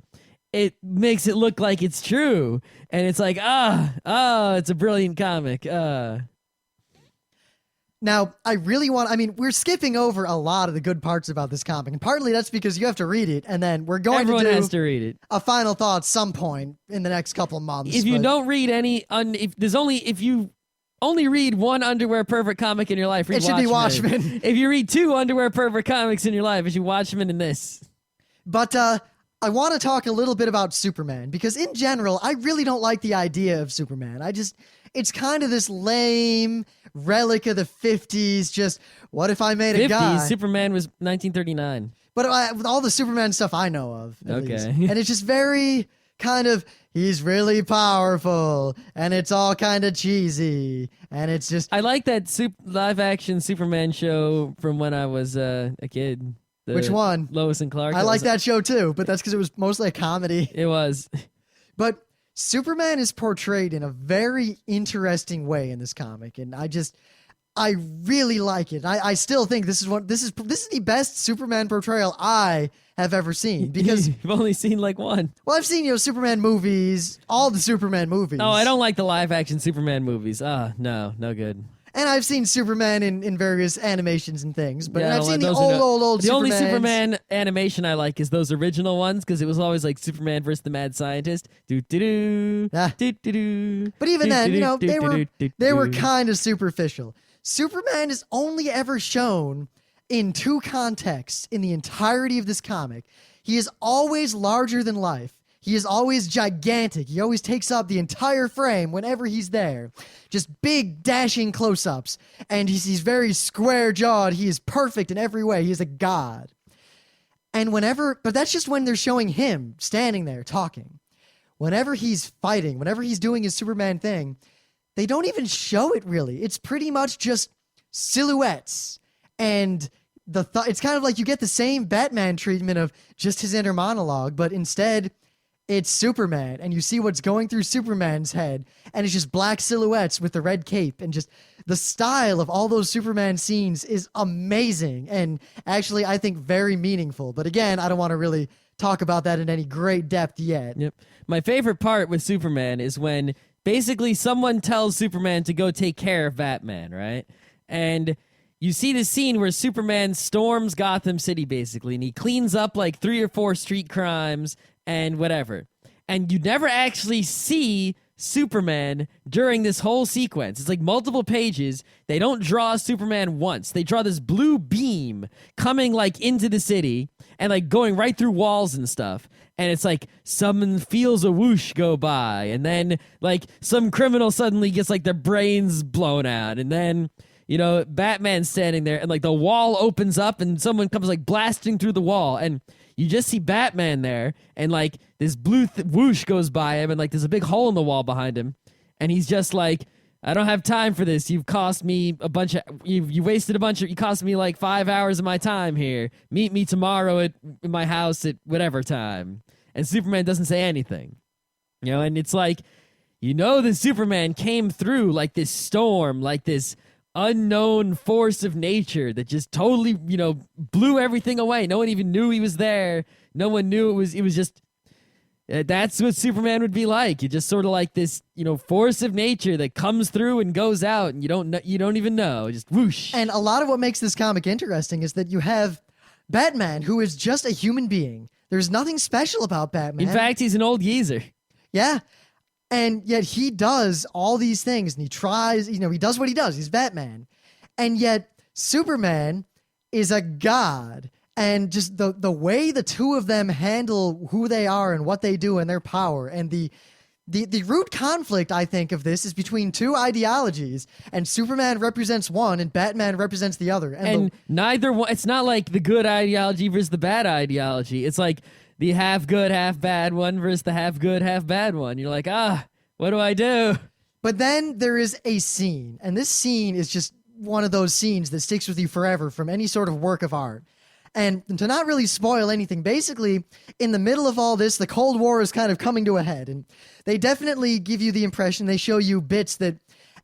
It makes it look like it's true. And it's like, it's a brilliant comic. Now, we're skipping over a lot of the good parts about this comic, and partly that's because you have to read it, and then we're going Everyone to do has to read it. a final thought some point in the next couple of months. If you don't read any, if you only read one Underwear Pervert comic in your life, read It should be Watchmen. If you read 2 Underwear Pervert comics in your life, it should be Watchmen and this. But I want to talk a little bit about Superman, because in general, I really don't like the idea of Superman. It's kind of this lame relic of the 50s, just, what if I made a 50s, guy? Superman was 1939. But with all the Superman stuff I know of, at Okay. least. And it's just very kind of, he's really powerful, and it's all kind of cheesy, and it's just... I like that live-action Superman show from when I was a kid. Which one? Lois and Clark. I like that show too, but that's because it was mostly a comedy. It was. But Superman is portrayed in a very interesting way in this comic, and I really like it. I still think this is the best Superman portrayal I have ever seen, because You've only seen one. well, I've seen Superman movies, all the Superman movies. Oh, I don't like the live-action Superman movies. No good. And I've seen Superman in various animations and things, but Yeah, I've seen the those are old The only Supermans. Superman animation I like is those original ones, because it was always like Superman versus the Mad Scientist. Do do do. Ah. Do do do. But even then, they were kind. kind of superficial. Superman is only ever shown in 2 contexts in the entirety of this comic. He is always larger than life. He is always gigantic. He always takes up the entire frame whenever he's there. Just big, dashing close-ups. And he's very square-jawed. He is perfect in every way. He is a god. But that's just when they're showing him standing there talking. Whenever he's fighting, whenever he's doing his Superman thing, they don't even show it really. It's pretty much just silhouettes. And it's kind of like you get the same Batman treatment of just his inner monologue, but instead it's Superman, and you see what's going through Superman's head, and it's just black silhouettes with the red cape, and just the style of all those Superman scenes is amazing, and actually I think very meaningful. But again, I don't want to really talk about that in any great depth yet. Yep. My favorite part with Superman is when basically someone tells Superman to go take care of Batman, right? And you see the scene where Superman storms Gotham City, basically, and he cleans up 3 or 4 street crimes and whatever. And you never actually see Superman during this whole sequence. It's multiple pages. They don't draw Superman once. They draw this blue beam coming into the city and going right through walls and stuff. And it's someone feels a whoosh go by, and then some criminal suddenly gets their brains blown out, and then Batman's standing there, and the wall opens up, and someone comes blasting through the wall, and you just see Batman there, and this blue whoosh goes by him, and there's a big hole in the wall behind him, and he's just I don't have time for this. You've cost me a bunch of, you wasted a bunch of, you cost me 5 hours of my time here. Meet me tomorrow at my house at whatever time. And Superman doesn't say anything, and it's the Superman came through this storm, this unknown force of nature that just totally, blew everything away. No one even knew he was there. No one knew it was just, That's what Superman would be like. You're just sort of like this, force of nature that comes through and goes out, and you don't even know. Just whoosh. And a lot of what makes this comic interesting is that you have Batman, who is just a human being. There's nothing special about Batman. In fact, he's an old geezer. Yeah. And yet he does all these things, and he tries, he does what he does. He's Batman. And yet Superman is a god. And just the way the two of them handle who they are and what they do and their power, and the root conflict, I think, of this is between two ideologies, and Superman represents one and Batman represents the other. And neither one, it's not like the good ideology versus the bad ideology. It's like the half good, half bad one versus the half good, half bad one. You're like, what do I do? But then there is a scene, and this scene is just one of those scenes that sticks with you forever from any sort of work of art. And to not really spoil anything, basically, in the middle of all this, the Cold War is kind of coming to a head. And they definitely give you the impression, they show you bits that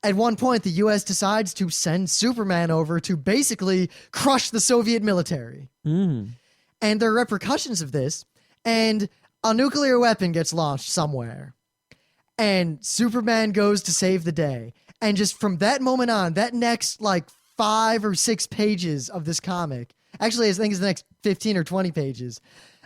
at one point the U.S. decides to send Superman over to basically crush the Soviet military. Mm. And there are repercussions of this. And a nuclear weapon gets launched somewhere. And Superman goes to save the day. And just from that moment on, that next 5 or 6 pages of this comic, actually, I think it's the next 15 or 20 pages,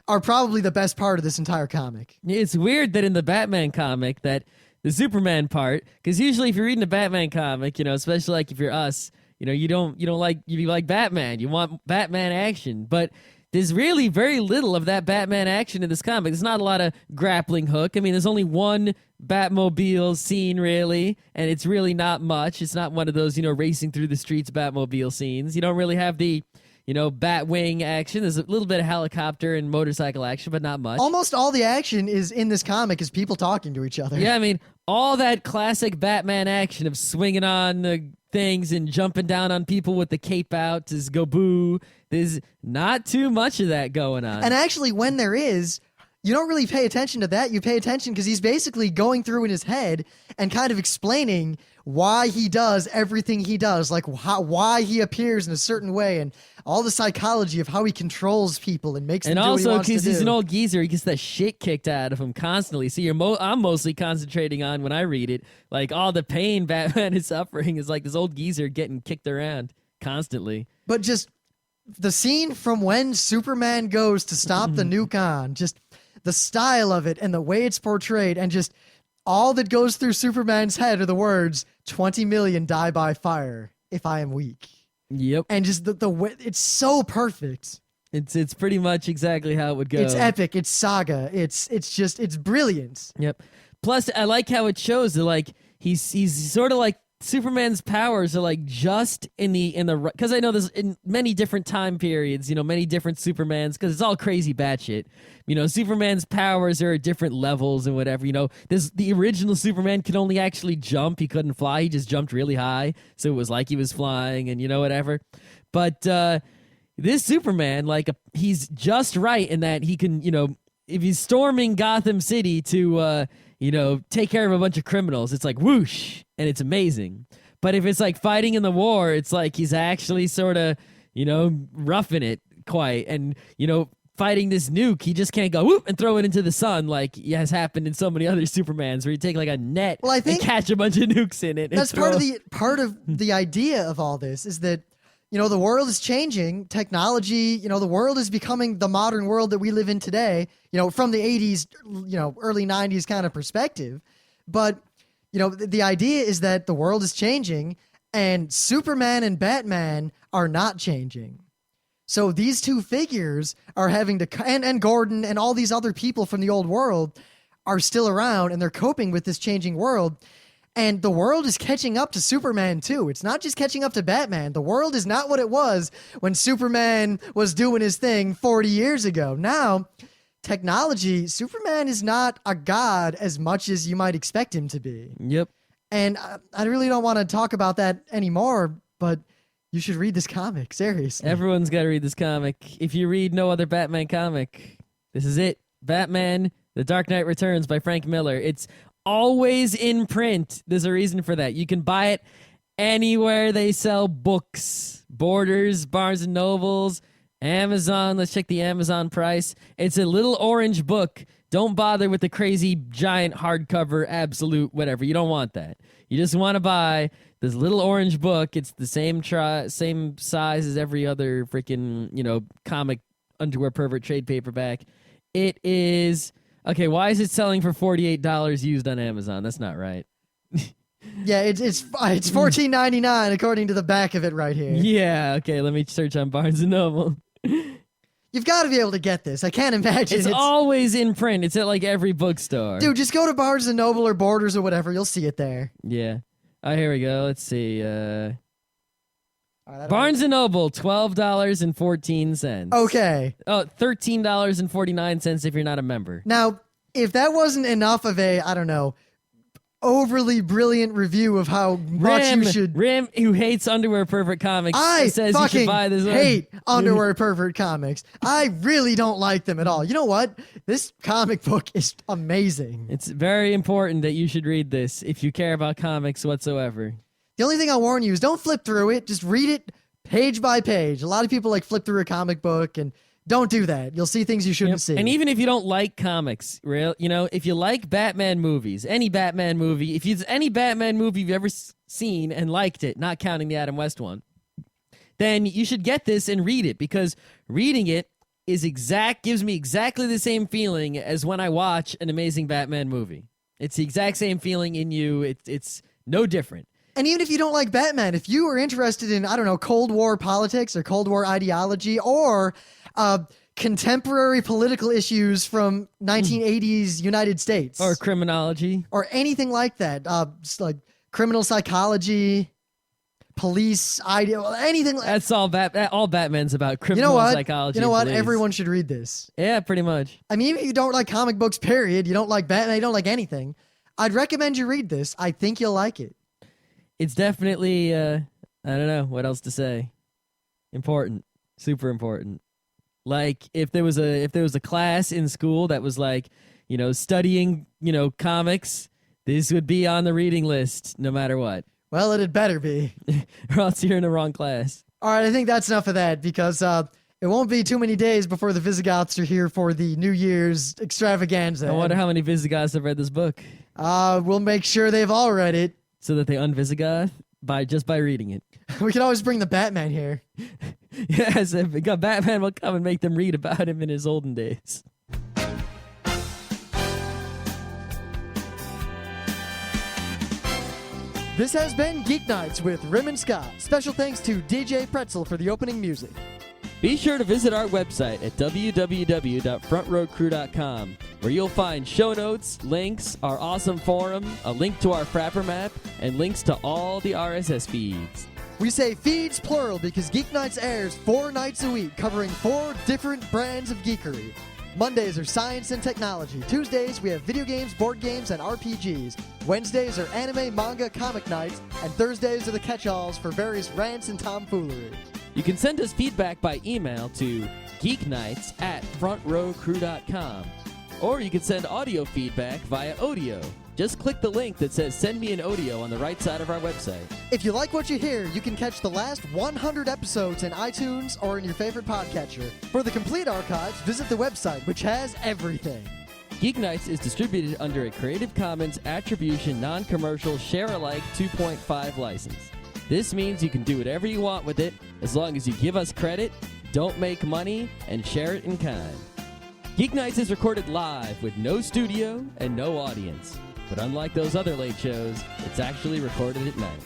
are probably the best part of this entire comic. It's weird that in the Batman comic, that the Superman part, because usually if you're reading a Batman comic, especially if you're us, you like Batman. You want Batman action, but there's really very little of that Batman action in this comic. There's not a lot of grappling hook. I mean, there's only one Batmobile scene, really, and it's really not much. It's not one of those, racing through the streets Batmobile scenes. You don't really have the Batwing action. There's a little bit of helicopter and motorcycle action, but not much. Almost all the action is in this comic is people talking to each other. Yeah, I mean, all that classic Batman action of swinging on the things and jumping down on people with the cape out to go boo. There's not too much of that going on. And actually, when there is, you don't really pay attention to that. You pay attention because he's basically going through in his head and kind of explaining why he does everything he does, why he appears in a certain way, and all the psychology of how he controls people and makes them do what he wants to do. And also, because he's an old geezer, he gets that shit kicked out of him constantly. So I'm mostly concentrating on, when I read it, all the pain Batman is suffering is this old geezer getting kicked around constantly. But just the scene from when Superman goes to stop the nuke on, just the style of it and the way it's portrayed, and just all that goes through Superman's head are the words, 20 million die by fire if I am weak. Yep. And just the way, it's so perfect. It's pretty much exactly how it would go. It's epic. It's saga. It's brilliant. Yep. Plus, I like how it shows that he's sort of Superman's powers are just in the because I know there's in many different time periods, many different Supermans, because it's all crazy batshit. Superman's powers are at different levels and whatever. The original Superman could only actually jump; he couldn't fly. He just jumped really high, so it was like he was flying, and whatever. But this Superman, he's just right in that he can, if he's storming Gotham City to take care of a bunch of criminals, it's whoosh, and it's amazing. But if it's fighting in the war, it's he's actually sort of, roughing it quite. And, fighting this nuke, he just can't go whoop and throw it into the sun like has happened in so many other Supermans, where you take a net and catch a bunch of nukes in it. That's part of the idea of all this is that, the world is changing, technology, the world is becoming the modern world that we live in today, from the 80s, early 90s kind of perspective. But, the idea is that the world is changing and Superman and Batman are not changing. So these two figures are having to, and Gordon and all these other people from the old world are still around, and they're coping with this changing world. And the world is catching up to Superman, too. It's not just catching up to Batman. The world is not what it was when Superman was doing his thing 40 years ago. Now, technology, Superman is not a god as much as you might expect him to be. Yep. And I really don't want to talk about that anymore, but you should read this comic, seriously. Everyone's got to read this comic. If you read no other Batman comic, this is it. Batman, The Dark Knight Returns by Frank Miller. It's always in print. There's a reason for that. You can buy it anywhere they sell books. Borders, Barnes and Nobles, Amazon. Let's check the Amazon price. It's a little orange book. Don't bother with the crazy giant hardcover absolute whatever. You don't want that. You just want to buy this little orange book. It's the same size as every other freaking, comic underwear pervert trade paperback. It is okay. Why is it selling for $48 used on Amazon? That's not right. Yeah, it's $14.99 according to the back of it right here. Yeah. Okay. Let me search on Barnes and Noble. You've got to be able to get this. I can't imagine. It's always in print. It's at like every bookstore. Dude, just go to Barnes and Noble or Borders or whatever. You'll see it there. Yeah. Oh, here we go. Let's see. Right, Barnes and Noble, $12.14. Okay. Oh, $13.49 if you're not a member. Now, if that wasn't enough of a, I don't know, overly brilliant review of how much you should... Rim, who hates underwear pervert comics, says you should buy this one. hate underwear pervert comics. I really don't like them at all. You know what? This comic book is amazing. It's very important that you should read this if you care about comics whatsoever. The only thing I'll warn you is don't flip through it. Just read it page by page. A lot of people flip through a comic book, and don't do that. You'll see things you shouldn't see. And even if you don't like comics, if you like Batman movies, any Batman movie, if it's any Batman movie you've ever seen and liked it, not counting the Adam West one, then you should get this and read it, because reading it gives me exactly the same feeling as when I watch an amazing Batman movie. It's the exact same feeling in you. It's no different. And even if you don't like Batman, if you are interested in, I don't know, Cold War politics or Cold War ideology or contemporary political issues from 1980s United States. Or criminology. Or anything like that. Like criminal psychology, police, anything like that. That's all Batman's about, criminal psychology. You know what? Police. Everyone should read this. Yeah, pretty much. I mean, even if you don't like comic books, period, you don't like Batman, you don't like anything, I'd recommend you read this. I think you'll like it. It's definitely, I don't know what else to say. Important. Super important. Like, if there was a class in school that was like, studying, comics, this would be on the reading list no matter what. Well, it had better be. Or else you're in the wrong class. All right, I think that's enough of that, because it won't be too many days before the Visigoths are here for the New Year's extravaganza. I wonder how many Visigoths have read this book. We'll make sure they've all read it. So that they unvisigoth just by reading it. We can always bring the Batman here. Yes, Batman will come and make them read about him in his olden days. This has been Geek Nights with Rim and Scott. Special thanks to DJ Pretzel for the opening music. Be sure to visit our website at www.frontrowcrew.com, where you'll find show notes, links, our awesome forum, a link to our Frapper map, and links to all the RSS feeds. We say feeds plural because Geek Nights airs 4 nights a week, covering 4 different brands of geekery. Mondays are science and technology. Tuesdays, we have video games, board games, and RPGs. Wednesdays are anime, manga, comic nights. And Thursdays are the catch-alls for various rants and tomfoolery. You can send us feedback by email to geeknights@frontrowcrew.com. Or you can send audio feedback via audio. Just click the link that says Send Me an Audio on the right side of our website. If you like what you hear, you can catch the last 100 episodes in iTunes or in your favorite podcatcher. For the complete archives, visit the website, which has everything. Geeknights is distributed under a Creative Commons Attribution Non-Commercial Share-alike 2.5 license. This means you can do whatever you want with it as long as you give us credit, don't make money, and share it in kind. Geeknights is recorded live with no studio and no audience. But unlike those other late shows, it's actually recorded at night.